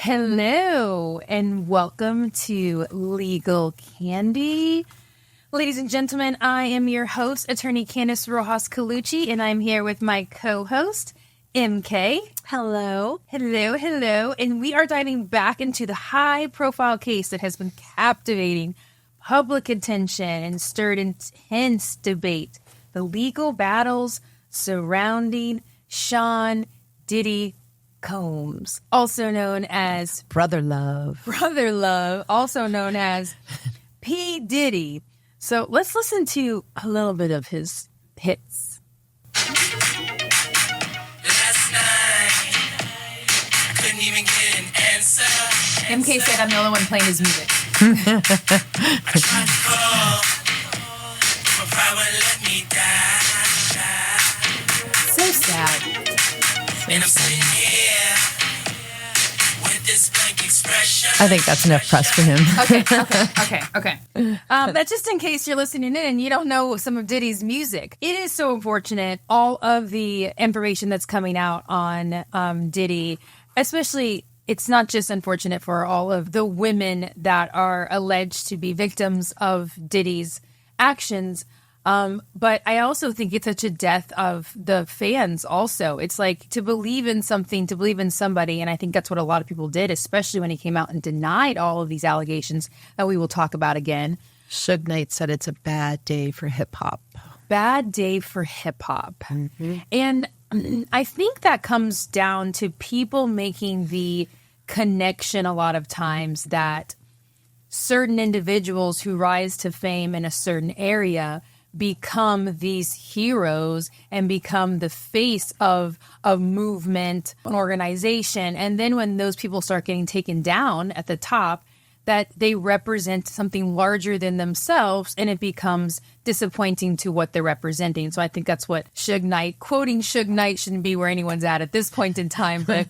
Hello, and welcome to Legal Candy. Ladies and gentlemen, I am your host, Attorney Candice Rojas Colucci, and I'm here with my co-host, MK. Hello. Hello. And we are diving back into the high-profile case that has been captivating public attention and stirred intense debate. The legal battles surrounding Sean Diddy Combs, also known as Brother Love, also known as P. Diddy. So let's listen to a little bit of his hits. Last night, I couldn't even get an answer. MK said I'm the only one playing his music. I tried to call, but pride wouldn't let me die. So sad. And I'm sitting here with this blank expression. I think that's enough press for him. Okay. That's just in case you're listening in and you don't know some of Diddy's music. It is so unfortunate, all of the information that's coming out on Diddy, especially. It's not just unfortunate for all of the women that are alleged to be victims of Diddy's actions, but I also think it's such a death of the fans also. It's like to believe in something, to believe in somebody, and I think that's what a lot of people did, especially when he came out and denied all of these allegations that we will talk about again. Suge Knight said it's a bad day for hip-hop. Bad day for hip-hop. Mm-hmm. And I think that comes down to people making the connection a lot of times that certain individuals who rise to fame in a certain area become these heroes and become the face of a movement, an organization. And then when those people start getting taken down at the top, that they represent something larger than themselves, and it becomes disappointing to what they're representing. So I think that's what Suge Knight, quoting Suge Knight shouldn't be where anyone's at this point in time. But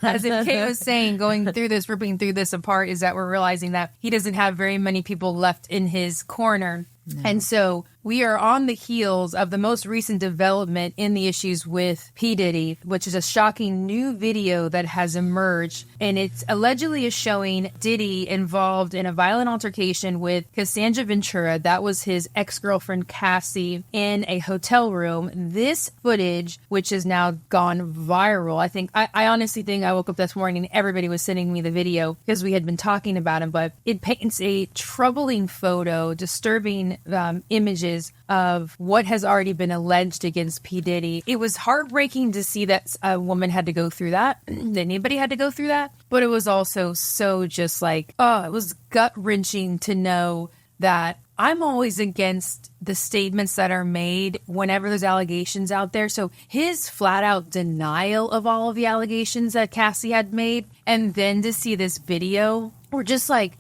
as MK was saying, going through this, ripping through this apart, is that we're realizing that he doesn't have very many people left in his corner. No. And so we are on the heels of the most recent development in the issues with P. Diddy, which is a shocking new video that has emerged. And it allegedly is showing Diddy involved in a violent altercation with Cassandra Ventura. That was his ex-girlfriend, Cassie, in a hotel room. This footage, which has now gone viral, I honestly think I woke up this morning and everybody was sending me the video because we had been talking about him, but it paints a troubling photo, disturbing images of what has already been alleged against P. Diddy. It was heartbreaking to see that a woman had to go through that, that anybody had to go through that, but it was also so just like, it was gut-wrenching to know that I'm always against the statements that are made whenever there's allegations out there. So his flat out denial of all of the allegations that Cassie had made, and then to see this video, we're just like,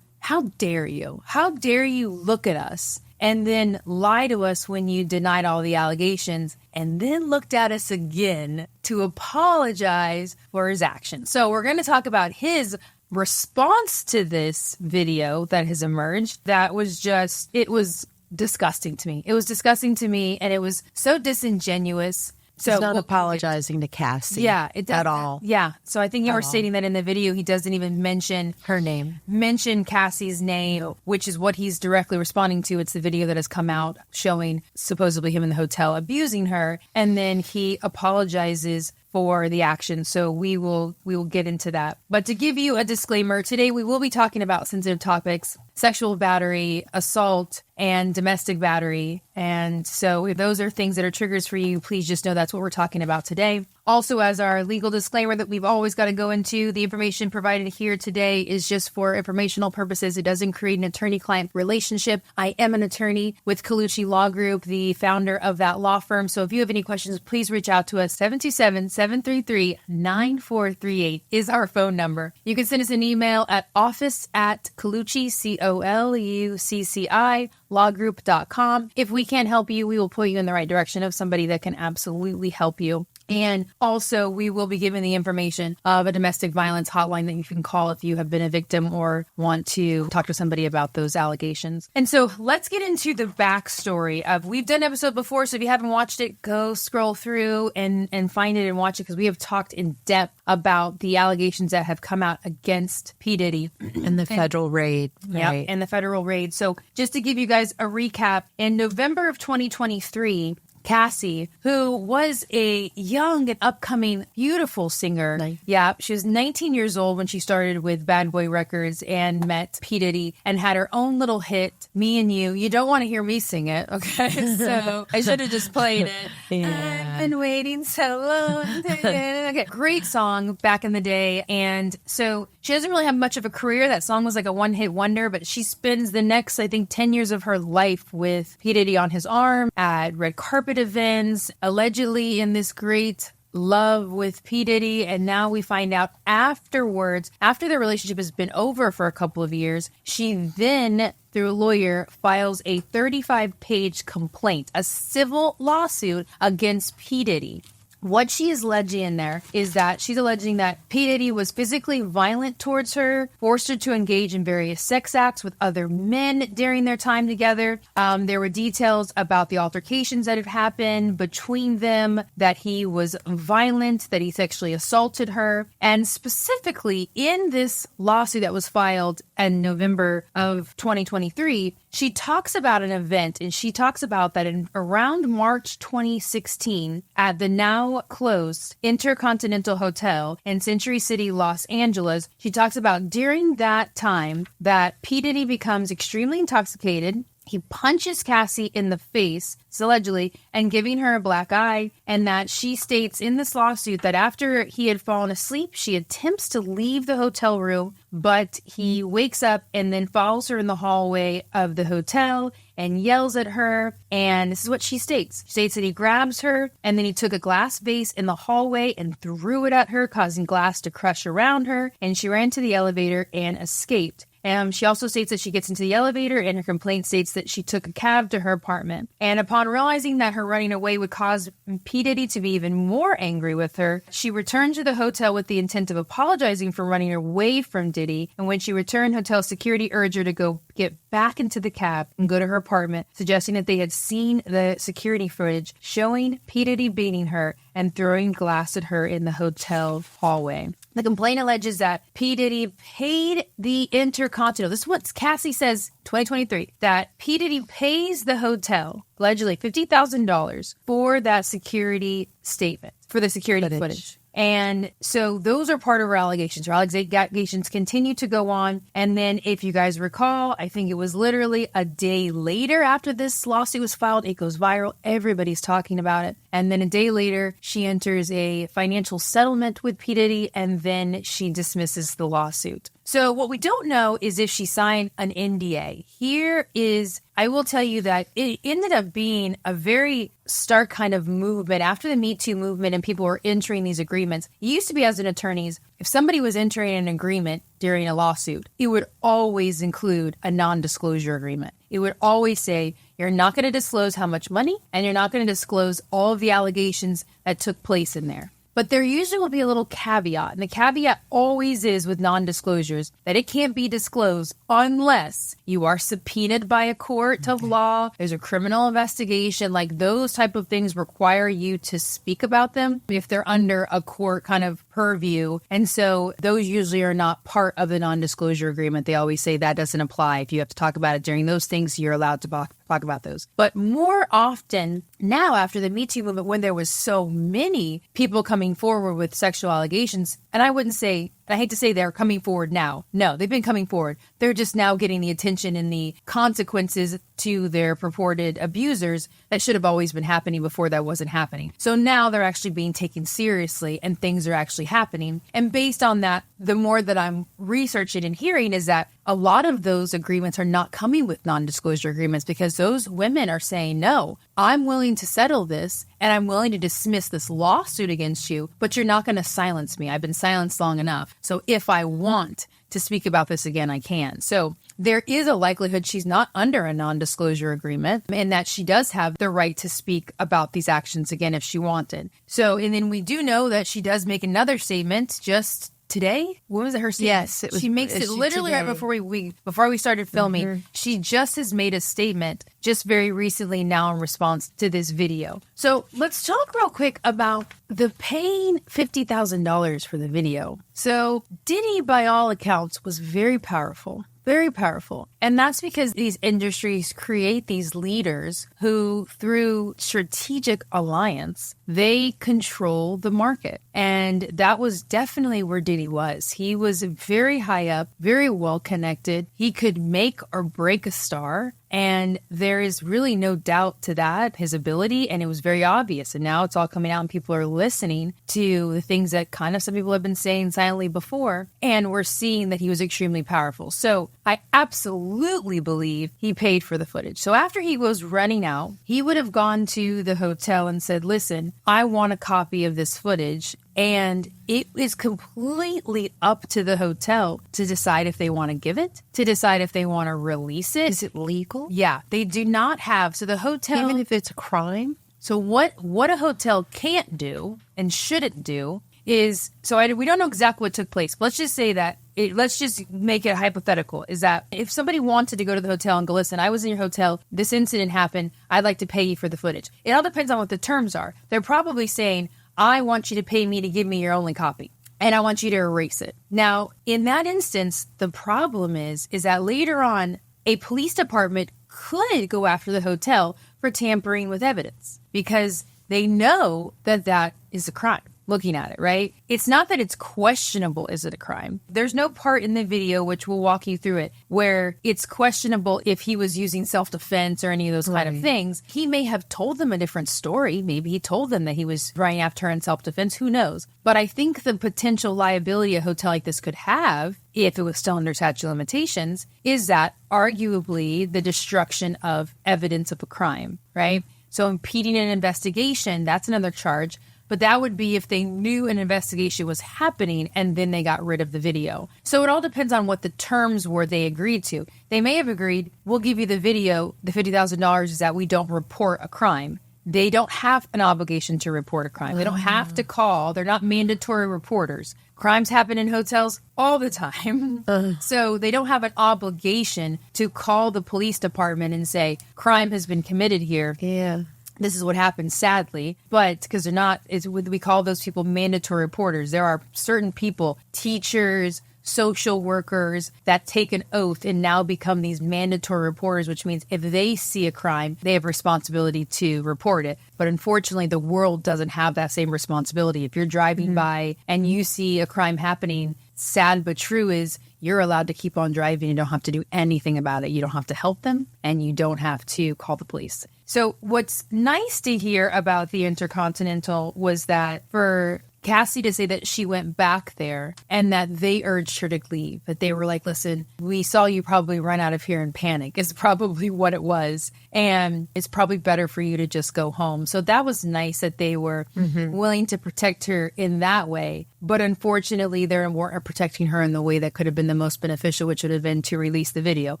how dare you? How dare you look at us and then lie to us when you denied all the allegations and then looked at us again to apologize for his actions? So we're going to talk about his response to this video that has emerged. That was it was disgusting to me. It was disgusting to me, and it was so disingenuous. So he's not apologizing to Cassie at all. Yeah. So I think you were stating that in the video, he doesn't even mention her name. Mention Cassie's name, which is what he's directly responding to. It's the video that has come out showing supposedly him in the hotel abusing her. And then he apologizes for the action. So we will get into that. But to give you a disclaimer, today we will be talking about sensitive topics, sexual battery, assault, and domestic battery. And so if those are things that are triggers for you, please just know that's what we're talking about today. Also, as our legal disclaimer that we've always got to go into, the information provided here today is just for informational purposes. It doesn't create an attorney-client relationship. I am an attorney with Colucci Law Group, the founder of that law firm. So if you have any questions, please reach out to us. 727-733-9438 is our phone number. You can send us an email at office@Colucci, COLUCCI, lawgroup.com. If we can't help you, we will point you in the right direction of somebody that can absolutely help you. And also, we will be giving the information of a domestic violence hotline that you can call if you have been a victim or want to talk to somebody about those allegations. And so let's get into the backstory of, we've done an episode before, so if you haven't watched it, go scroll through and find it and watch it, because we have talked in depth about the allegations that have come out against P. Diddy. And the federal raid. Right. Yep, and the federal raid. So just to give you guys a recap, in November of 2023, Cassie, who was a young and upcoming beautiful singer. Nice. Yeah, she was 19 years old when she started with Bad Boy Records and met P. Diddy and had her own little hit, Me and You. You don't want to hear me sing it, okay? So I should have just played it. Yeah. I've been waiting so long. Okay, great song back in the day. And so she doesn't really have much of a career. That song was like a one-hit wonder, but she spends the next, I think, 10 years of her life with P. Diddy on his arm at red carpet events, allegedly in this great love with P. Diddy. And now we find out afterwards, after their relationship has been over for a couple of years, she then, through a lawyer, files a 35-page complaint, a civil lawsuit against P. Diddy. What she is alleging in there is that she's alleging that P. Diddy was physically violent towards her, forced her to engage in various sex acts with other men during their time together. There were details about the altercations that have happened between them, that he was violent, that he sexually assaulted her. And specifically in this lawsuit that was filed in November of 2023, she talks about an event, and she talks about that in around March 2016 at the now closed Intercontinental Hotel in Century City, Los Angeles. She talks about during that time that P. Diddy becomes extremely intoxicated. He punches Cassie in the face, allegedly, and giving her a black eye, and that she states in this lawsuit that after he had fallen asleep, she attempts to leave the hotel room, but he wakes up and then follows her in the hallway of the hotel and yells at her. And this is what she states. She states that he grabs her, and then he took a glass vase in the hallway and threw it at her, causing glass to crush around her, and she ran to the elevator and escaped. She also states that she gets into the elevator, and her complaint states that she took a cab to her apartment. And upon realizing that her running away would cause P. Diddy to be even more angry with her, she returned to the hotel with the intent of apologizing for running away from Diddy. And when she returned, hotel security urged her to go get back into the cab and go to her apartment, suggesting that they had seen the security footage showing P. Diddy beating her and throwing glass at her in the hotel hallway. The complaint alleges that P. Diddy paid the Intercontinental. This is what Cassie says, 2023, that P. Diddy pays the hotel, allegedly $50,000, for that security statement, for the security footage. And so those are part of her allegations. Her allegations continue to go on. And then if you guys recall, I think it was literally a day later after this lawsuit was filed, it goes viral. Everybody's talking about it. And then a day later, she enters a financial settlement with P. Diddy, and then she dismisses the lawsuit. So what we don't know is if she signed an NDA. Here is, I will tell you that it ended up being a very stark kind of movement after the Me Too movement, and people were entering these agreements. It used to be, as an attorneys, if somebody was entering an agreement during a lawsuit, it would always include a non-disclosure agreement. It would always say, you're not going to disclose how much money, and you're not going to disclose all of the allegations that took place in there. But there usually will be a little caveat, and the caveat always is with non-disclosures that it can't be disclosed unless you are subpoenaed by a court of law, there's a criminal investigation, like those type of things require you to speak about them if they're under a court kind of purview. And so those usually are not part of the non-disclosure agreement. They always say that doesn't apply. If you have to talk about it during those things, you're allowed to talk about those. But more often now, after the Me Too movement, when there was so many people coming forward with sexual allegations, and I wouldn't say, and I hate to say they're coming forward now. No, they've been coming forward. They're just now getting the attention and the consequences to their purported abusers that should have always been happening before that wasn't happening. So now they're actually being taken seriously and things are actually happening. And based on that, the more that I'm researching and hearing is that a lot of those agreements are not coming with non-disclosure agreements because those women are saying, no, I'm willing to settle this and I'm willing to dismiss this lawsuit against you, but you're not going to silence me. I've been silenced long enough. So if I want to speak about this again, I can. So there is a likelihood she's not under a non-disclosure agreement and that she does have the right to speak about these actions again if she wanted. So, and then we do know that she does make another statement just today. When was it her statement? Yes, it was. She makes it literally today. right before we started filming. She just has made a statement just very recently now in response to this video. So let's talk real quick about the paying $50,000 for the video. So Diddy, by all accounts, was very powerful. Very powerful. And that's because these industries create these leaders who, through strategic alliance, they control the market. And that was definitely where Diddy was. He was very high up, very well connected. He could make or break a star. And there is really no doubt to that, his ability, and it was very obvious. And now it's all coming out and people are listening to the things that kind of some people have been saying silently before. And we're seeing that he was extremely powerful. So I absolutely believe he paid for the footage. So after he was running out, he would have gone to the hotel and said, listen, I want a copy of this footage. And it is completely up to the hotel to decide if they want to give it, to decide if they want to release it. Is it legal? Yeah, they do not have. So the hotel, Even if it's a crime? so what a hotel can't do and shouldn't do is, we don't know exactly what took place. But let's just say that, let's just make it hypothetical, is that if somebody wanted to go to the hotel and go, listen, I was in your hotel, this incident happened, I'd like to pay you for the footage. It all depends on what the terms are. They're probably saying, I want you to pay me to give me your only copy, and I want you to erase it. Now, in that instance, the problem is that later on, a police department could go after the hotel for tampering with evidence because they know that that is a crime. Looking at it, right? It's not that it's questionable, is it a crime? There's no part in the video, which we'll walk you through it, where it's questionable if he was using self-defense or any of those kind of things. He may have told them a different story. Maybe he told them that he was running after her in self-defense. Who knows? But I think the potential liability a hotel like this could have, if it was still under statute of limitations, is that arguably the destruction of evidence of a crime, right? So impeding an investigation, that's another charge. But that would be if they knew an investigation was happening and then they got rid of the video. So it all depends on what the terms were they agreed to. They may have agreed, we'll give you the video. The $50,000 is that we don't report a crime. They don't have an obligation to report a crime. They don't have to call. They're not mandatory reporters. Crimes happen in hotels all the time. So they don't have an obligation to call the police department and say, crime has been committed here. Yeah. This is what happens, sadly, but because they're not, we call those people mandatory reporters. There are certain people, teachers, social workers, that take an oath and now become these mandatory reporters, which means if they see a crime, they have responsibility to report it. But unfortunately, the world doesn't have that same responsibility. If you're driving by and you see a crime happening, sad but true is you're allowed to keep on driving. You don't have to do anything about it. You don't have to help them and you don't have to call the police. So what's nice to hear about the Intercontinental was that for Cassie to say that she went back there and that they urged her to leave, that they were like, listen, we saw you probably run out of here in panic is probably what it was. And it's probably better for you to just go home. So that was nice that they were willing to protect her in that way. But unfortunately, they weren't protecting her in the way that could have been the most beneficial, which would have been to release the video.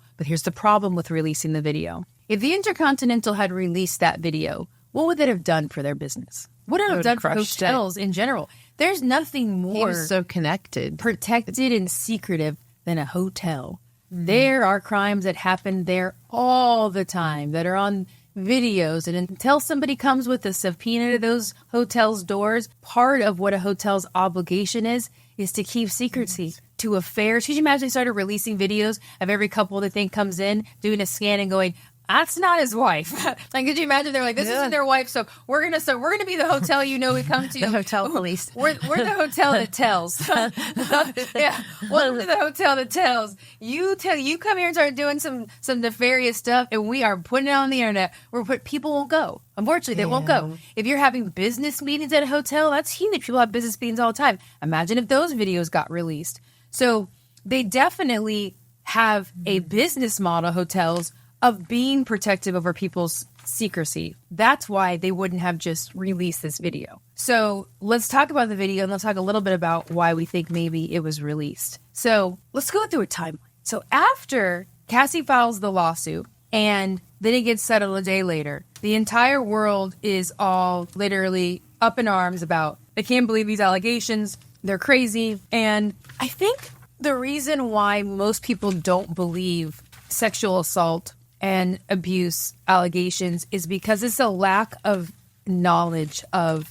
But here's the problem with releasing the video. If the Intercontinental had released that video, what would that have done for their business? What would it have done for hotels in general? There's nothing more He was so connected, protected and secretive than a hotel. There are crimes that happen there all the time that are on videos. And until somebody comes with a subpoena to those hotels' doors, part of what a hotel's obligation is to keep secrecy to affairs. Could you imagine they started releasing videos of every couple that thing comes in, doing a scan and going, that's not his wife. Like, could you imagine? They're like, this isn't their wife, so we're gonna be the hotel we come to. The hotel police. We're the hotel that tells. Yeah, welcome to the hotel that tells. You come here and start doing some nefarious stuff, and we are putting it on the internet. People won't go. Unfortunately, they won't go. If you're having business meetings at a hotel, that's huge. People have business meetings all the time. Imagine if those videos got released. So they definitely have a business model, hotels, of being protective over people's secrecy. That's why they wouldn't have just released this video. So let's talk about the video and let's talk a little bit about why we think maybe it was released. So let's go through a timeline. So after Cassie files the lawsuit and then it gets settled a day later, the entire world is all literally up in arms about, they can't believe these allegations, they're crazy. And I think the reason why most people don't believe sexual assault and abuse allegations is because it's a lack of knowledge of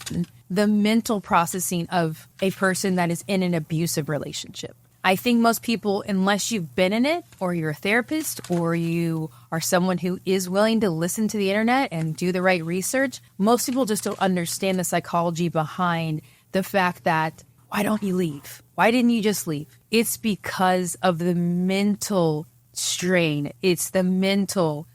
the mental processing of a person that is in an abusive relationship. I think most people, unless you've been in it or you're a therapist or you are someone who is willing to listen to the internet and do the right research, most people just don't understand the psychology behind the fact that, why don't you leave? Why didn't you just leave? It's because of the mental strain. It's the mental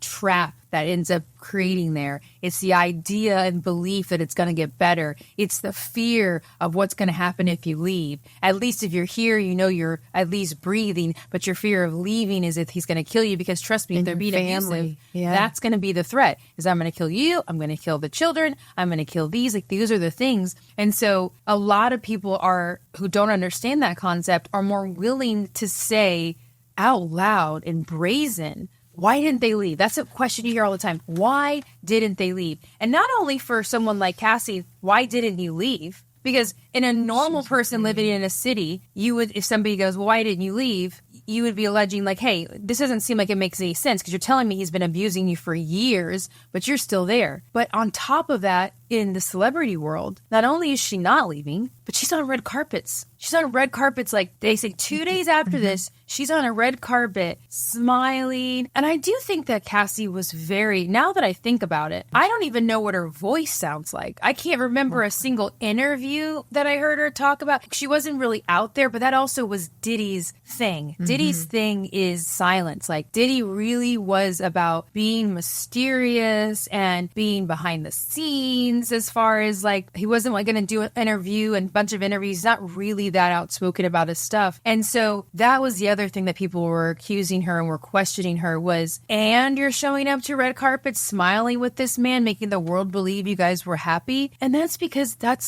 trap that ends up creating there. It's the idea and belief that it's going to get better. It's the fear of what's going to happen if you leave. At least if you're here, you know you're at least breathing, but your fear of leaving is if he's going to kill you, because trust me, if they're being abusive, that's going to be the threat, is I'm going to kill you, I'm going to kill the children, I'm going to kill these. These are the things. And so a lot of people who don't understand that concept are more willing to say out loud and brazen, why didn't they leave? That's a question you hear all the time. Why didn't they leave? And not only for someone like Cassie, why didn't you leave? Because in a normal person living in a city, you would, if somebody goes, well, why didn't you leave? You would be alleging hey, this doesn't seem like it makes any sense because you're telling me he's been abusing you for years, but you're still there. But on top of that, in the celebrity world, not only is she not leaving, but she's on red carpets. She's on red carpets, they say 2 days after this, she's on a red carpet smiling. And I do think that Cassie was now that I think about it, I don't even know what her voice sounds like. I can't remember a single interview that I heard her talk about. She wasn't really out there, but that also was Diddy's thing. Diddy's thing is silence. Diddy really was about being mysterious and being behind the scenes, as far as he wasn't going to do an interview and a bunch of interviews. He's not really that outspoken about his stuff. And so that was the other thing that people were accusing her and were questioning her was, and you're showing up to red carpets smiling with this man, making the world believe you guys were happy. And that's because that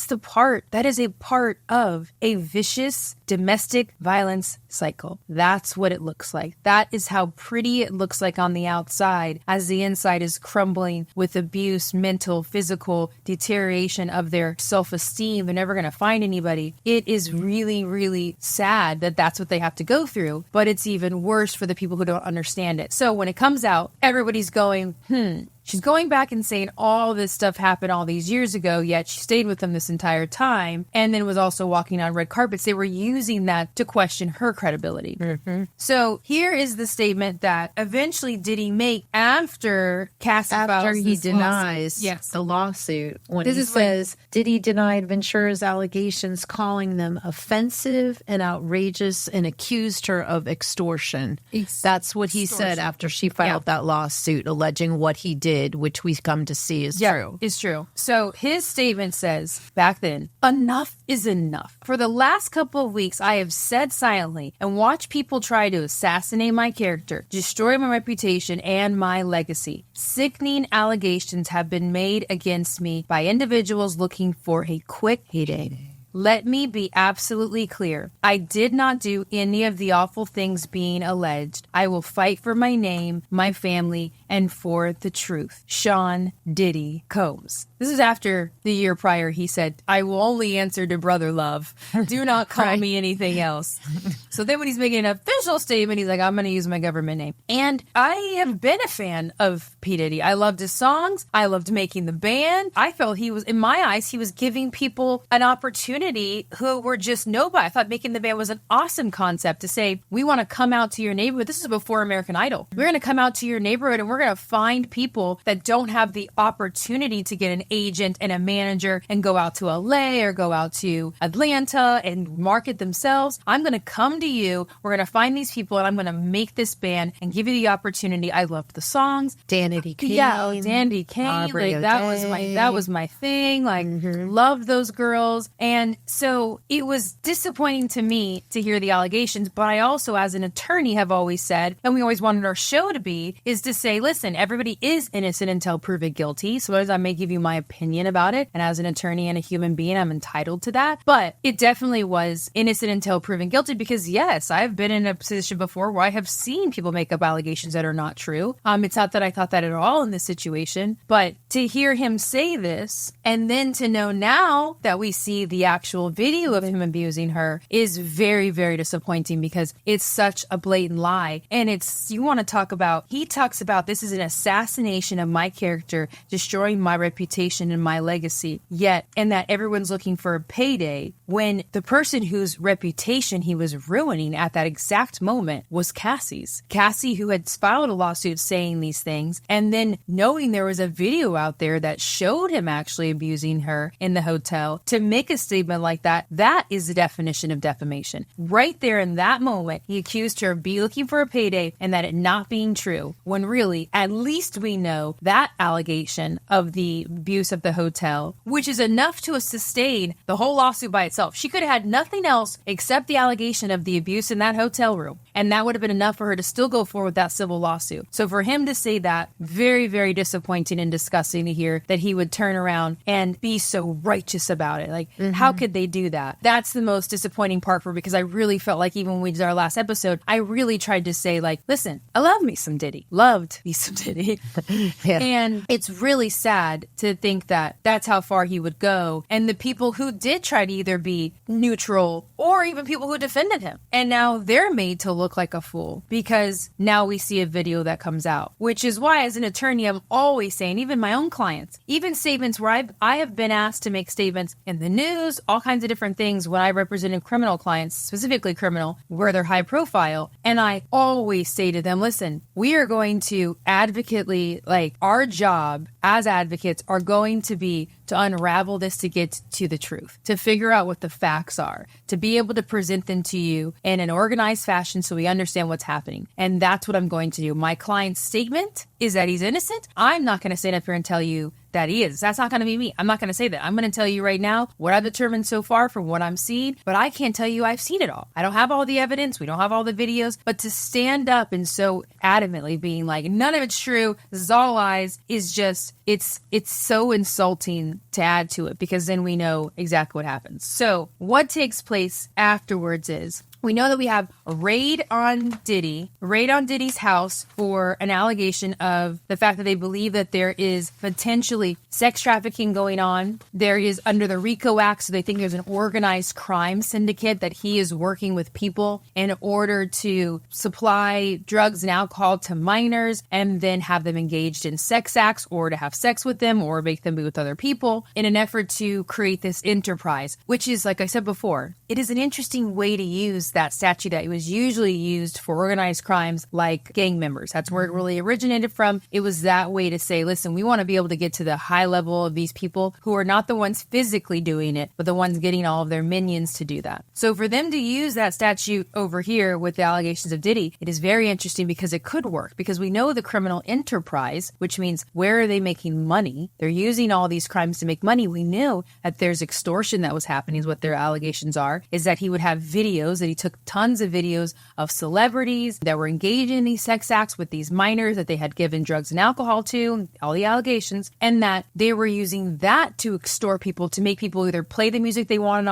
is a part of a vicious domestic violence cycle. That's what it looks like. That is how pretty it looks like on the outside, as the inside is crumbling with abuse, mental, physical deterioration of their self-esteem. They're never going to find anybody. It is really, really sad that that's what they have to go through, but it's even worse for the people who don't understand it. So when it comes out, everybody's going, She's going back and saying all this stuff happened all these years ago, yet she stayed with them this entire time and then was also walking on red carpets. They were using that to question her credibility. So here is the statement that eventually Diddy make after Cassie files he denies the lawsuit. When he says Diddy denied Ventura's allegations, calling them offensive and outrageous, and accused her of extortion. That's what he said after she filed that lawsuit, alleging what he did, which we come to see is true. It's true. So his statement says back then, enough is enough. For the last couple of weeks, I have sat silently and watched people try to assassinate my character, destroy my reputation and my legacy. Sickening allegations have been made against me by individuals looking for a quick payday. Let me be absolutely clear. I did not do any of the awful things being alleged. I will fight for my name, my family, and for the truth. Sean Diddy Combs. This is after the year prior he said, I will only answer to brother love. Do not call me anything else. So then when he's making an official statement, he's like, I'm going to use my government name. And I have been a fan of P. Diddy. I loved his songs. I loved making the band. I felt he was, in my eyes, he was giving people an opportunity who were just nobody. I thought making the band was an awesome concept to say, we want to come out to your neighborhood. This is before American Idol. We're going to come out to your neighborhood and we're going to find people that don't have the opportunity to get an agent and a manager and go out to LA or go out to Atlanta and market themselves. I'm going to come to you. We're going to find these people and I'm going to make this band and give you the opportunity. I loved the songs. Danity Kane. Yeah, Danity Kane. Like, that was my thing. Like, loved those girls. And so it was disappointing to me to hear the allegations, but I also, as an attorney, have always said, and we always wanted our show to be, is to say, listen, everybody is innocent until proven guilty. So as I may give you my opinion about it, and as an attorney and a human being, I'm entitled to that. But it definitely was innocent until proven guilty because, yes, I've been in a position before where I have seen people make up allegations that are not true. It's not that I thought that at all in this situation, but to hear him say this and then to know now that we see the actual video of him abusing her is very, very disappointing because it's such a blatant lie. And he talks about this is an assassination of my character, destroying my reputation and my legacy, yet, and that everyone's looking for a payday when the person whose reputation he was ruining at that exact moment was Cassie's. Cassie, who had filed a lawsuit saying these things, and then knowing there was a video out there that showed him actually abusing her in the hotel, to make a statement like that, that is the definition of defamation. Right there in that moment, he accused her of looking for a payday and that it not being true, when really, at least we know that allegation of the abuse of the hotel, which is enough to sustain the whole lawsuit by itself. She could have had nothing else except the allegation of the abuse in that hotel room, and that would have been enough for her to still go forward with that civil lawsuit. So for him to say that, very, very disappointing and disgusting to hear that he would turn around and be so righteous about it. Like, how could they do that? That's the most disappointing part for me, because I really felt like even when we did our last episode, I really tried to say, like, listen, I love me some Diddy. Loved me some Diddy. Yeah. And it's really sad to think that that's how far he would go. And the people who did try to either be neutral or even people who defended him. And now they're made to look like a fool because now we see a video that comes out, which is why as an attorney, I'm always saying, even my own clients, even statements where I have been asked to make statements in the news, all kinds of different things when I represented criminal clients, specifically criminal, where they're high profile. And I always say to them, listen, we are going to advocately, like, our job as advocates are going to be to unravel this, to get to the truth, to figure out what the facts are, to be able to present them to you in an organized fashion so we understand what's happening. And that's what I'm going to do. My client's statement is that he's innocent. I'm not going to stand up here and tell you that he is. That's not going to be me. I'm not going to say that. I'm going to tell you right now what I've determined so far from what I'm seeing, but I can't tell you I've seen it all. I don't have all the evidence. We don't have all the videos, but to stand up and so adamantly being like, none of it's true, this is all lies, is just, it's so insulting to add to it, because then we know exactly what happens. So what takes place afterwards is, we know that we have a raid on Diddy's house for an allegation of the fact that they believe that there is potentially sex trafficking going on. There is, under the RICO Act, so they think there's an organized crime syndicate that he is working with people in order to supply drugs and alcohol to minors and then have them engaged in sex acts or to have sex with them or make them be with other people in an effort to create this enterprise, which is, like I said before, it is an interesting way to use that statute that was usually used for organized crimes like gang members. That's where it really originated from. It was that way to say, listen, we want to be able to get to the high level of these people who are not the ones physically doing it, but the ones getting all of their minions to do that. So for them to use that statute over here with the allegations of Diddy, it is very interesting because it could work, because we know the criminal enterprise, which means where are they making money? They're using all these crimes to make money. We knew that there's extortion that was happening, is what their allegations are, is that he would have videos, that he took tons of videos of celebrities that were engaged in these sex acts with these minors that they had given drugs and alcohol to, all the allegations, and that they were using that to extort people, to make people either play the music they wanted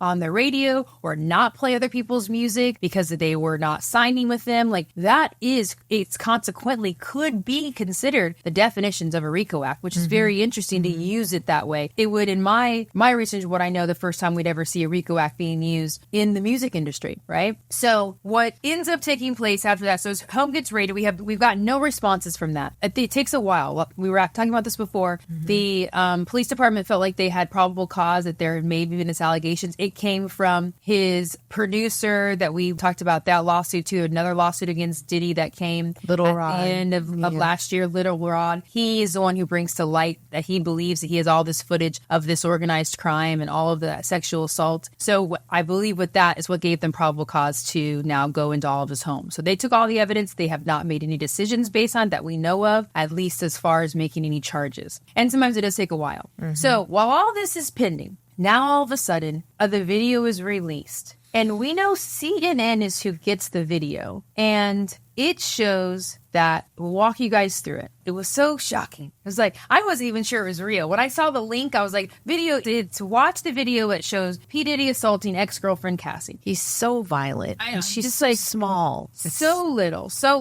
on their radio or not play other people's music because they were not signing with them. Like, that is, it's consequently could be considered the definitions of a RICO Act, which is very interesting to use it that way. It would, in my research, what I know, the first time we'd ever see a RICO Act being used in the music industry. country, right? So what ends up taking place after that, so his home gets raided. We've got no responses from that. It takes a while. We were talking about this before. The police department felt like they had probable cause that there may be been allegations. It came from his producer that we talked about, that lawsuit too, another lawsuit against Diddy that came Little Rod. the end of last year. Little Rod. He is the one who brings to light that he believes that he has all this footage of this organized crime and all of the sexual assault. So I believe with that is what gave them probable cause to now go into all of his home. So they took all the evidence. They have not made any decisions based on that we know of, at least as far as making any charges. And sometimes it does take a while. So while all this is pending, now all of a sudden, the video is released. And we know CNN is who gets the video. And it shows that, we'll walk you guys through it. It was so shocking. It was like, I wasn't even sure it was real. When I saw the link, I was like, to watch the video, it shows P. Diddy assaulting ex-girlfriend Cassie. He's so violent. I know. And she's Just like like small. So little. So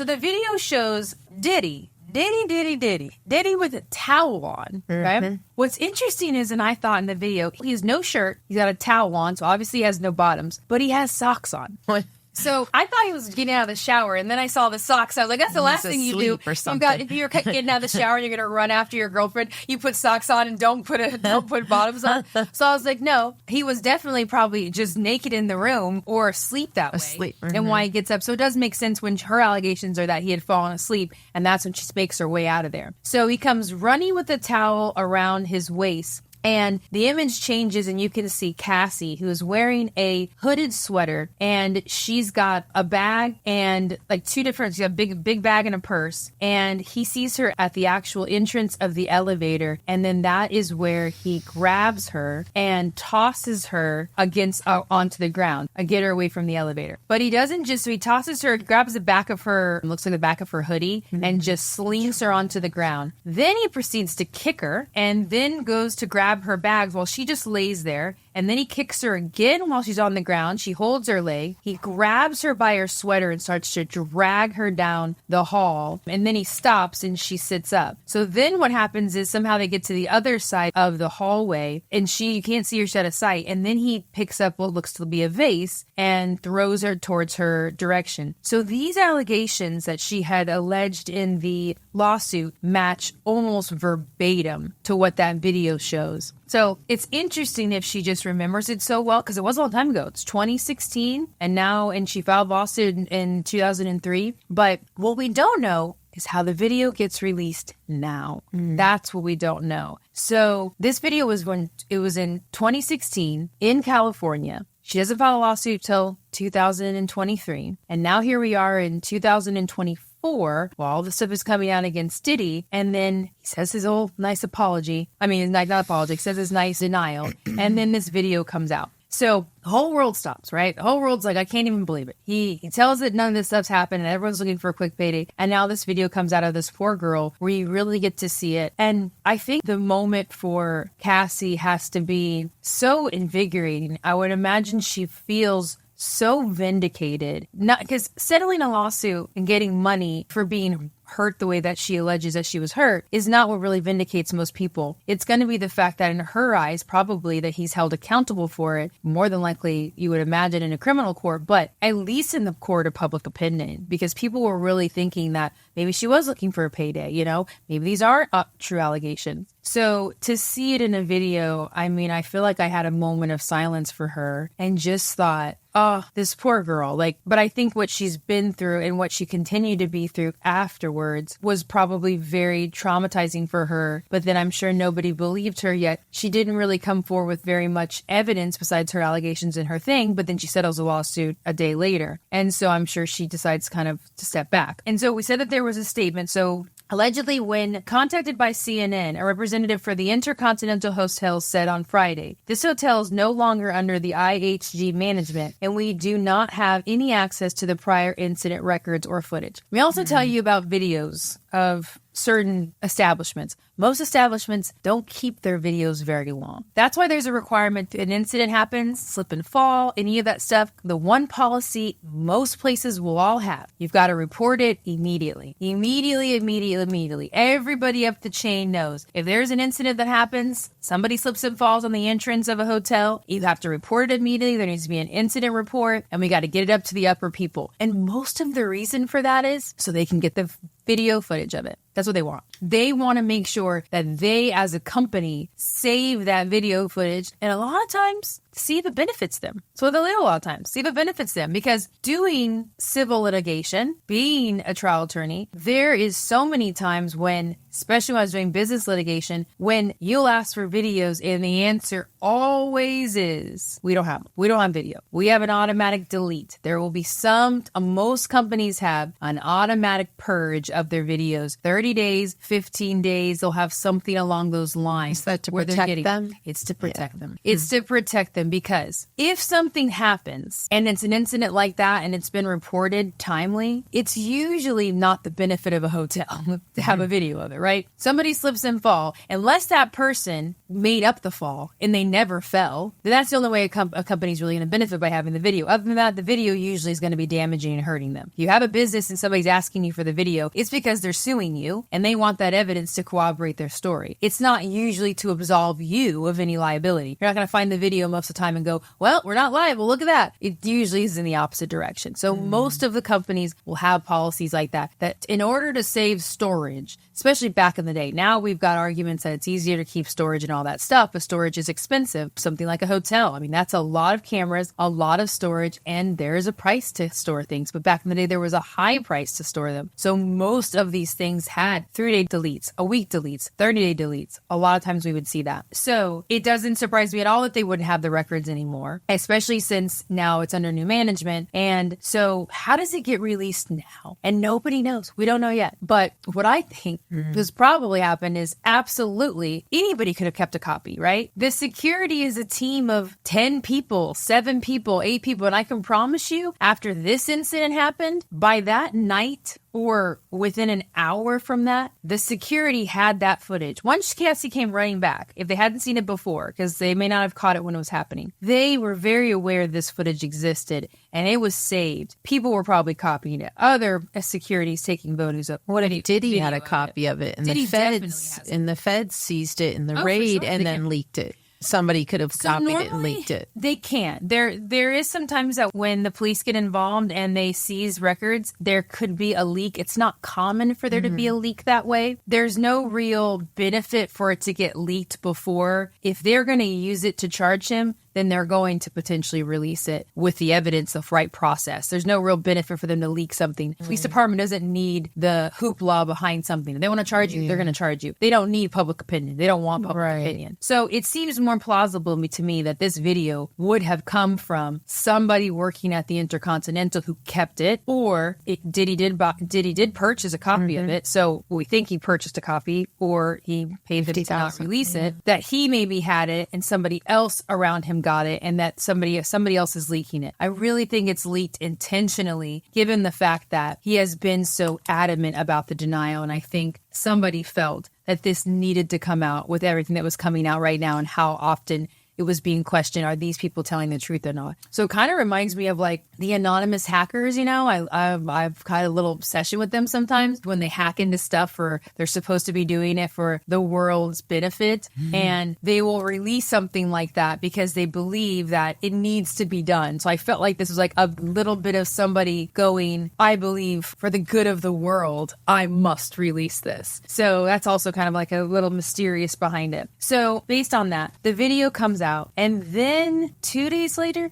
the video shows Diddy with a towel on, right? What's interesting is, and I thought in the video, he has no shirt, he's got a towel on, so obviously he has no bottoms, but he has socks on. So I thought he was getting out of the shower, and then I saw the socks. I was like, that's the last thing you do. If you're getting out of the shower and you're going to run after your girlfriend, you put socks on and don't put bottoms on. So I was like, no, he was definitely probably just naked in the room or asleep that way. And why he gets up. So it does make sense when her allegations are that he had fallen asleep, and that's when she makes her way out of there. So he comes running with a towel around his waist. And the image changes, and you can see Cassie, who is wearing a hooded sweater, and she's got a bag and like she's got a big bag and a purse. And he sees her at the actual entrance of the elevator, and then that is where he grabs her and tosses her onto the ground, get her away from the elevator. But he doesn't so he tosses her, grabs the back of her, looks like the back of her hoodie, and just slings her onto the ground. Then he proceeds to kick her, and then goes to grab her bags while she just lays there. And then he kicks her again while she's on the ground. She holds her leg. He grabs her by her sweater and starts to drag her down the hall. And then he stops and she sits up. So then what happens is somehow they get to the other side of the hallway, and you can't see her out of sight. And then he picks up what looks to be a vase and throws her towards her direction. So these allegations that she had alleged in the lawsuit match almost verbatim to what that video shows. So it's interesting if she just remembers it so well, because it was a long time ago. It's 2016, and she filed a lawsuit in 2003. But what we don't know is how the video gets released now. That's what we don't know. So this video was in 2016 in California. She doesn't file a lawsuit till 2023. And now here we are in 2024. While all the stuff is coming out against Diddy, and then he says his old nice apology. I mean, not apology, he says his nice denial, and then this video comes out. So the whole world stops, right? The whole world's like, I can't even believe it. He tells that none of this stuff's happened and everyone's looking for a quick payday. And now this video comes out of this poor girl where you really get to see it. And I think the moment for Cassie has to be so invigorating. I would imagine she feels so vindicated, not because settling a lawsuit and getting money for being hurt the way that she alleges that she was hurt is not what really vindicates most people. It's going to be the fact that in her eyes, probably that he's held accountable for it, more than likely you would imagine in a criminal court, but at least in the court of public opinion, because people were really thinking that maybe she was looking for a payday, maybe these are true allegations. So to see it in a video, I mean, I feel like I had a moment of silence for her and just thought, oh, this poor girl. But I think what she's been through and what she continued to be through afterwards was probably very traumatizing for her. But then I'm sure nobody believed her yet. She didn't really come forward with very much evidence besides her allegations and her thing. But then she settles a lawsuit a day later. And so I'm sure she decides kind of to step back. And so we said that there was a statement. So allegedly, when contacted by CNN, a representative for the Intercontinental Hotel said on Friday, this hotel is no longer under the IHG management, and we do not have any access to the prior incident records or footage. We also tell you about videos of certain establishments. Most establishments don't keep their videos very long. That's why there's a requirement. An incident happens, slip and fall, any of that stuff. The one policy most places will all have, you've got to report it immediately. Immediately. Everybody up the chain knows if there's an incident that happens, somebody slips and falls on the entrance of a hotel, you have to report it immediately. There needs to be an incident report, and we got to get it up to the upper people. And most of the reason for that is so they can get the video footage of it. That's what they want. They want to make sure that they, as a company, save that video footage. And a lot of times, see if it benefits them. So they'll do a lot of times. See if it benefits them. Because doing civil litigation, being a trial attorney, there is so many times when, especially when I was doing business litigation, when you'll ask for videos and the answer always is, we don't have them. We don't have video. We have an automatic delete. There will be most companies have an automatic purge of their videos. 30 days, 15 days, they'll have something along those lines. Is that to protect them? It's to protect them. It's to protect them because if something happens and it's an incident like that and it's been reported timely, it's usually not the benefit of a hotel to have a video of it, right? Somebody slips and fall. Unless that person made up the fall and they never fell, then that's the only way a company's really going to benefit by having the video. Other than that, the video usually is going to be damaging and hurting them. If you have a business and somebody's asking you for the video, it's because they're suing you and they want that evidence to corroborate their story. It's not usually to absolve you of any liability. You're not going to find the video most of the time and go, well, we're not liable. Look at that. It usually is in the opposite direction. So most of the companies will have policies like that in order to save storage, especially back in the day. Now we've got arguments that it's easier to keep storage and all that stuff, but storage is expensive. Something like a hotel. I mean, that's a lot of cameras, a lot of storage, and there is a price to store things. But back in the day, there was a high price to store them. So most of these things had 3-day deletes, a week deletes, 30-day deletes. A lot of times we would see that. So it doesn't surprise me at all that they wouldn't have the records anymore, especially since now it's under new management. And so how does it get released now? And nobody knows. We don't know yet. But what I think has probably happened is absolutely anybody could have kept a copy, right? The security is a team of 10 people, 7 people, 8 people. And I can promise you, after this incident happened, by that night, or within an hour from that, the security had that footage. Once Cassie came running back, if they hadn't seen it before, because they may not have caught it when it was happening, they were very aware this footage existed and it was saved. People were probably copying it. Other securities taking photos of. What if Diddy had a copy of it and Diddy the feds seized it in the raid and then leaked it? Somebody could have copied it and leaked it. They can't. There is sometimes that when the police get involved and they seize records, there could be a leak. It's not common for there to be a leak that way. There's no real benefit for it to get leaked before. If they're going to use it to charge him, then they're going to potentially release it with the evidence of right process. There's no real benefit for them to leak something. The police department doesn't need the hoopla behind something. If they want to charge you, they're going to charge you. They don't need public opinion. They don't want public opinion. So it seems more plausible to me that this video would have come from somebody working at the Intercontinental who kept it, or Diddy did purchase a copy of it. So we think he purchased a copy, or he paid them to not release it. That he maybe had it and somebody else around him got it, and that somebody else is leaking it. I really think it's leaked intentionally, given the fact that he has been so adamant about the denial. And I think somebody felt that this needed to come out with everything that was coming out right now and how often it was being questioned. Are these people telling the truth or not? So it kind of reminds me of like the anonymous hackers, you know, I've kind of a little obsession with them sometimes when they hack into stuff, or they're supposed to be doing it for the world's benefit. And they will release something like that because they believe that it needs to be done. So I felt like this was like a little bit of somebody going, I believe for the good of the world, I must release this. So that's also kind of like a little mysterious behind it. So based on that, the video comes out. And then 2 days later,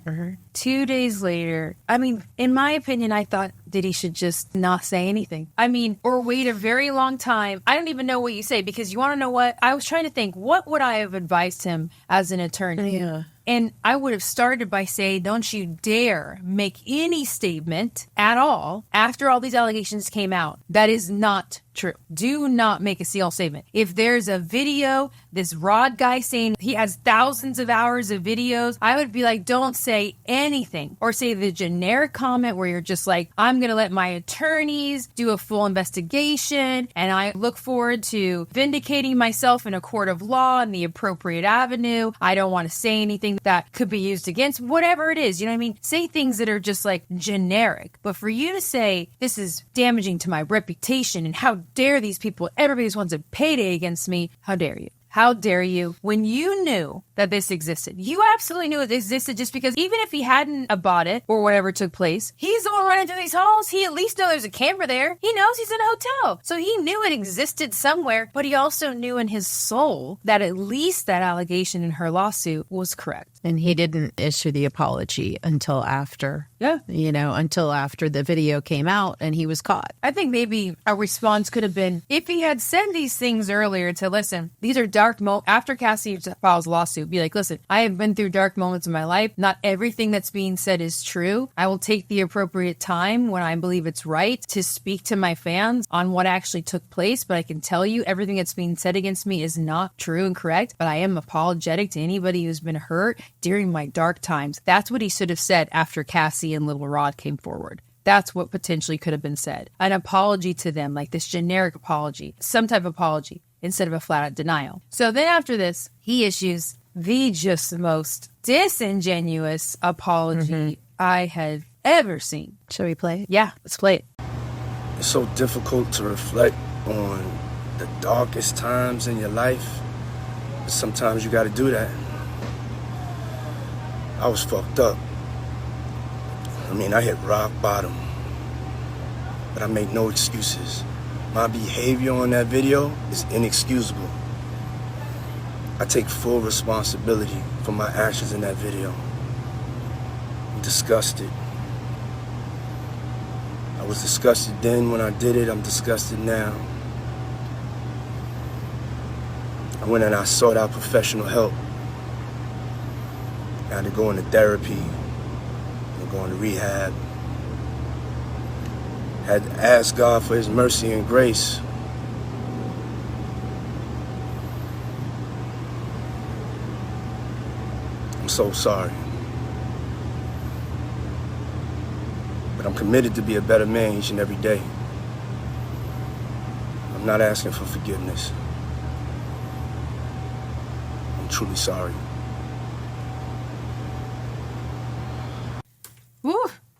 I mean, in my opinion, I thought Diddy should just not say anything. I mean, or wait a very long time. I don't even know what you say, because you want to know what? I was trying to think, what would I have advised him as an attorney? Yeah. And I would have started by saying, don't you dare make any statement at all after all these allegations came out that is not true. Do not make a seal statement. If there's a video, this Rod guy saying he has thousands of hours of videos, I would be like, don't say anything. Or say the generic comment where you're just like, I'm going to let my attorneys do a full investigation, and I look forward to vindicating myself in a court of law in the appropriate avenue. I don't want to say anything that could be used against, whatever it is. You know what I mean? Say things that are just like generic. But for you to say, this is damaging to my reputation, and how dare these people, everybody just wants a payday against me, how dare you? How dare you? When you knew that this existed, you absolutely knew it existed, just because even if he hadn't bought it or whatever took place, he's the one running through these halls. He at least knows there's a camera there. He knows he's in a hotel. So he knew it existed somewhere, but he also knew in his soul that at least that allegation in her lawsuit was correct. And he didn't issue the apology until after. Yeah. Until after the video came out and he was caught. I think maybe a response could have been, if he had said these things earlier, to listen, these are dark moments. After Cassie files a lawsuit, be like, listen, I have been through dark moments in my life. Not everything that's being said is true. I will take the appropriate time when I believe it's right to speak to my fans on what actually took place. But I can tell you everything that's being said against me is not true and correct. But I am apologetic to anybody who's been hurt during my dark times. That's what he should have said after Cassie and Little Rod came forward. That's what potentially could have been said. An apology to them, like this generic apology, some type of apology, instead of a flat out denial. So then after this, he issues the just most disingenuous apology I had ever seen. Shall we play it? Yeah, let's play it. It's so difficult to reflect on the darkest times in your life. But sometimes you got to do that. I was fucked up. I hit rock bottom. But I made no excuses. My behavior on that video is inexcusable. I take full responsibility for my actions in that video. I'm disgusted. I was disgusted then when I did it. I'm disgusted now. I went and I sought out professional help. I had to go into therapy, and go into rehab. Had to ask God for his mercy and grace. I'm so sorry. But I'm committed to be a better man each and every day. I'm not asking for forgiveness. I'm truly sorry. Woo.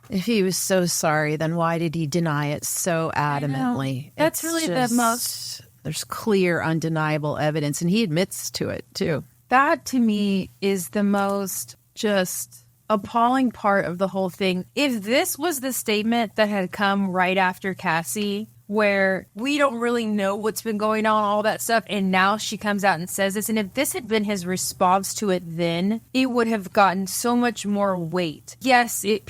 If he was so sorry, then why did he deny it so adamantly? That's really the most... There's clear, undeniable evidence, and he admits to it, too. That, to me, is the most just appalling part of the whole thing. If this was the statement that had come right after Cassie, where we don't really know what's been going on, all that stuff, and now she comes out and says this, and if this had been his response to it then, it would have gotten so much more weight. Yes, a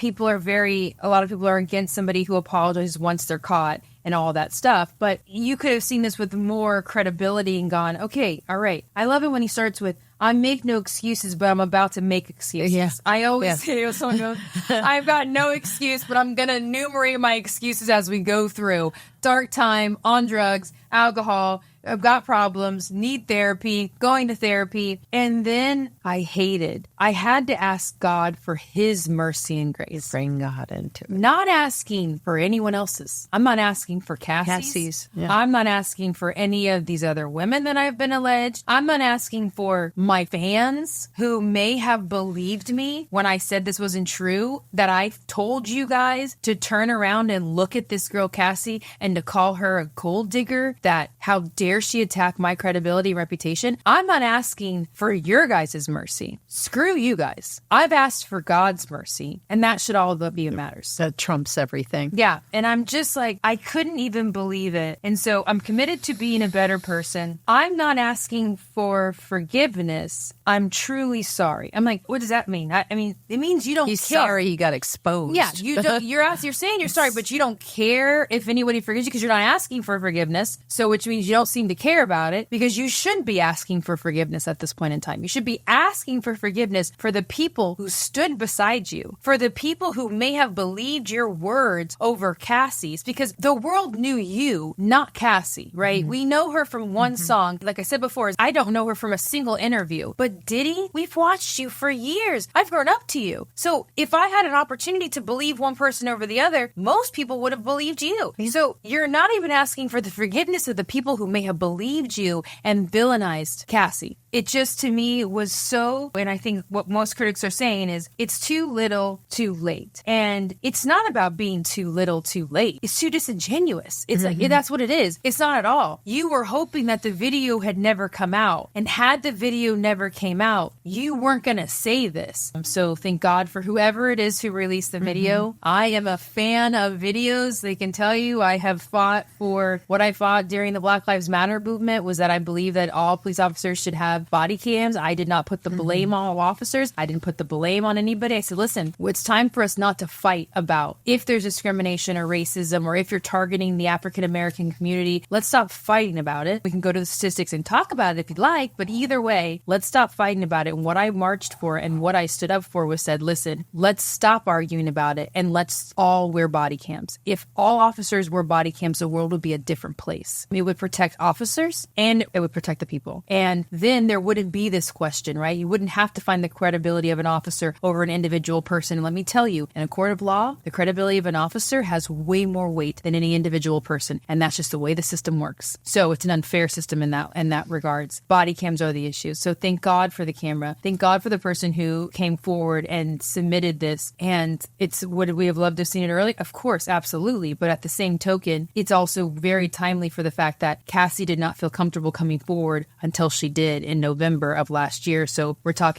lot of people are against somebody who apologizes once they're caught and all that stuff, but you could have seen this with more credibility and gone, okay, all right. I love it when he starts with, I make no excuses, but I'm about to make excuses. Yeah. I always say, someone goes, I've got no excuse, but I'm going to enumerate my excuses as we go through. Dark time, on drugs, alcohol, I've got problems, need therapy, going to therapy. And then I had to ask God for his mercy and grace. Bring God into it. Not asking for anyone else's. I'm not asking for Cassie's. Yeah. I'm not asking for any of these other women that I've been alleged. I'm not asking for my fans who may have believed me when I said this wasn't true, that I told you guys to turn around and look at this girl Cassie and to call her a gold digger, that how dare she attack my credibility and reputation. I'm not asking for your guys' mercy. Screw you guys. I've asked for God's mercy, and that should all be what matters. That trumps everything. Yeah, and I'm just like, I couldn't even believe it. And so I'm committed to being a better person. I'm not asking for forgiveness. I'm truly sorry. I'm like, what does that mean? I mean, it means you don't He's care. sorry he got exposed. Yeah, you're saying you're sorry, but you don't care if anybody forgives you because you're not asking for forgiveness. So which means you don't seem seem to care about it, because you shouldn't be asking for forgiveness at this point in time. You should be asking for forgiveness for the people who stood beside you, for the people who may have believed your words over Cassie's, because the world knew you, not Cassie, right? We know her from one song. Like I said before, I don't know her from a single interview. But Diddy, we've watched you for years. I've grown up to you. So if I had an opportunity to believe one person over the other, most people would have believed you. So you're not even asking for the forgiveness of the people who may have believed you and villainized Cassie. It just, to me, was so, and I think what most critics are saying is, it's too little, too late. And it's not about being too little, too late. It's too disingenuous. It's like, that's what it is. It's not at all. You were hoping that the video had never come out. And had the video never came out, you weren't going to say this. So thank God for whoever it is who released the video. I am a fan of videos. They can tell you I have fought for what I fought during the Black Lives Matter movement, was that I believe that all police officers should have body cams. I did not put the blame on all officers. I didn't put the blame on anybody. I said, listen, it's time for us not to fight about if there's discrimination or racism, or if you're targeting the African-American community. Let's stop fighting about it. We can go to the statistics and talk about it if you'd like, but either way, let's stop fighting about it. And what I marched for and what I stood up for was said, listen, let's stop arguing about it and let's all wear body cams. If all officers wore body cams, the world would be a different place. It would protect officers and it would protect the people. And then there wouldn't be this question, right? You wouldn't have to find the credibility of an officer over an individual person. And let me tell you, in a court of law, the credibility of an officer has way more weight than any individual person. And that's just the way the system works. So it's an unfair system in that regards. Body cams are the issue. So thank God for the camera. Thank God for the person who came forward and submitted this. And would we have loved to have seen it early? Of course, absolutely. But at the same token, it's also very timely for the fact that Cassie did not feel comfortable coming forward until she did in November of last year. So we're talking,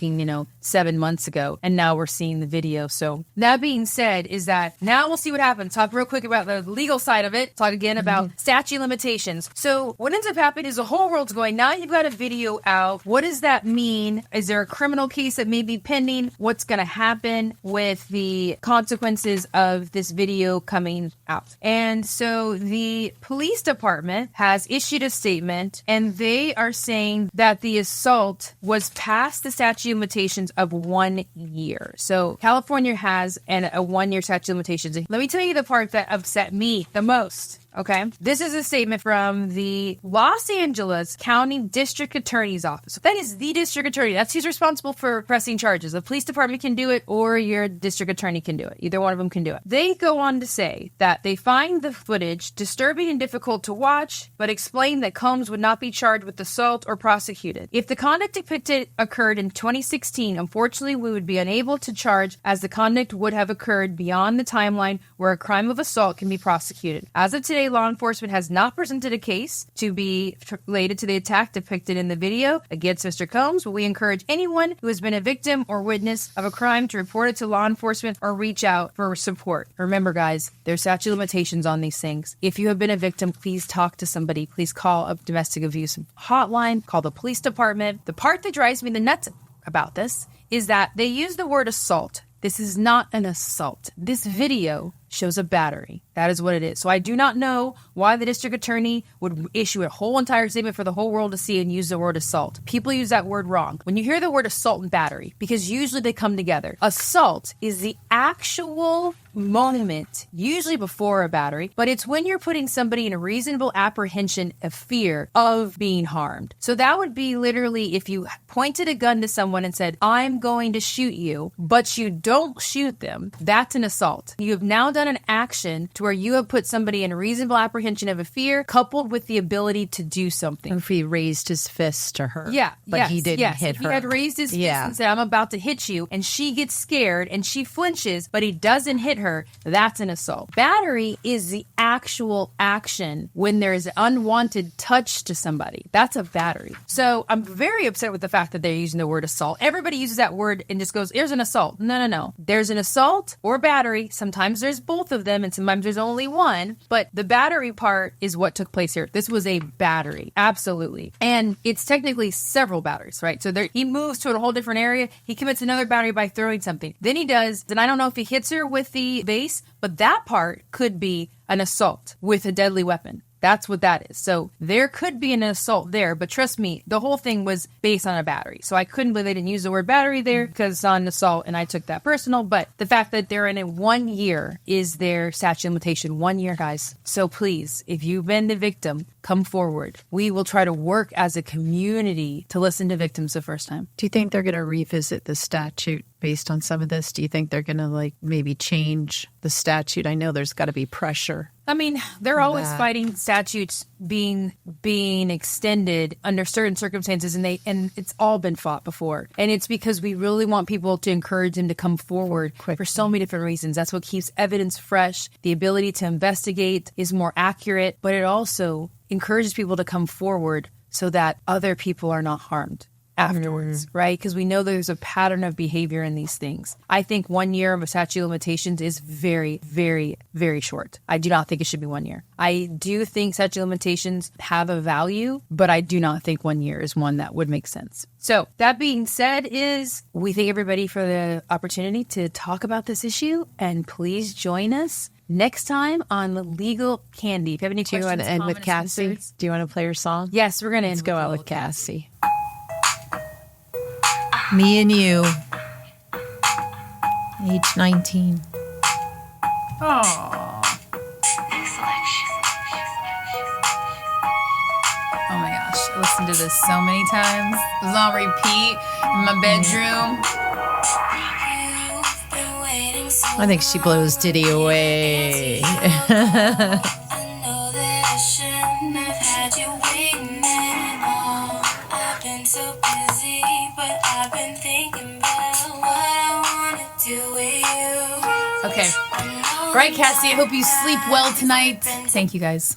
7 months ago, and now we're seeing the video. So that being said, is that now we'll see what happens. Talk real quick about the legal side of it. Talk again about statute of limitations. So what ends up happening is the whole world's going, now you've got a video out. What does that mean? Is there a criminal case that may be pending? What's going to happen with the consequences of this video coming out? And so the police department has issued a statement, and they are saying that the assault was past the statute of limitations of 1 year. So California has a 1 year statute of limitations. Let me tell you the part that upset me the most. Okay. This is a statement from the Los Angeles County District Attorney's Office. That is the district attorney. That's who's responsible for pressing charges. The police department can do it, or your district attorney can do it. Either one of them can do it. They go on to say that they find the footage disturbing and difficult to watch, but explain that Combs would not be charged with assault or prosecuted. If the conduct depicted occurred in 2016, unfortunately, we would be unable to charge, as the conduct would have occurred beyond the timeline where a crime of assault can be prosecuted. As of today, law enforcement has not presented a case to be related to the attack depicted in the video against Mr. Combs, but we encourage anyone who has been a victim or witness of a crime to report it to law enforcement or reach out for support. Remember, guys, there's statute of limitations on these things. If you have been a victim, please talk to somebody. Please call a domestic abuse hotline, call the police department. The part that drives me the nuts about this is that they use the word assault. This is not an assault. This video shows a battery. That is what it is. So I do not know why the district attorney would issue a whole entire statement for the whole world to see and use the word assault. People use that word wrong. When you hear the word assault and battery, because usually they come together. Assault is the actual moment, usually before a battery, but it's when you're putting somebody in a reasonable apprehension of fear of being harmed. So that would be literally if you pointed a gun to someone and said, I'm going to shoot you, but you don't shoot them. That's an assault. You have now done an action to where you have put somebody in a reasonable apprehension of a fear coupled with the ability to do something. If he raised his fist to her. Yeah. But he didn't hit her. He had raised his fist and said, I'm about to hit you. And she gets scared and she flinches, but he doesn't hit her. That's an assault. Battery is the actual action when there is unwanted touch to somebody. That's a battery. So I'm very upset with the fact that they're using the word assault. Everybody uses that word and just goes, there's an assault. No. There's an assault or battery. Sometimes there's both of them and sometimes there's only one. But the battery part is what took place here. This was a battery. Absolutely. And it's technically several batteries, right? So he moves to a whole different area. He commits another battery by throwing something. Then he does, and I don't know if he hits her with the base, but that part could be an assault with a deadly weapon. That's what that is. So there could be an assault there, but trust me, the whole thing was based on a battery. So I couldn't believe they didn't use the word battery there because it's not an assault, and I took that personal. But the fact that they're in it 1 year is their statute of limitation. 1 year, guys. So please, if you've been the victim, come forward. We will try to work as a community to listen to victims the first time. Do you think they're going to revisit the statute based on some of this? Do you think they're going to like maybe change the statute? I know there's got to be pressure. I mean, they're always fighting statutes being extended under certain circumstances, and it's all been fought before. And it's because we really want people to encourage them to come forward for so many different reasons. That's what keeps evidence fresh. The ability to investigate is more accurate, but it also encourages people to come forward so that other people are not harmed afterwards, right? Because we know there's a pattern of behavior in these things. I think 1 year of a statute of limitations is very, very, very short. I do not think it should be 1 year. I do think statute of limitations have a value, but I do not think 1 year is one that would make sense. So that being said, we thank everybody for the opportunity to talk about this issue, and please join us next time on Legal Candy. If you have any questions, do you want to end with Cassie? Concerns? Do you want to play your song? Yes, we're going to Let's go out with Cassie. Me and you, age 19. Oh my gosh, I listened to this so many times. It was on repeat in my bedroom. I think she blows Diddy away. Okay. All right, Cassie, I hope you sleep well tonight. Thank you, guys.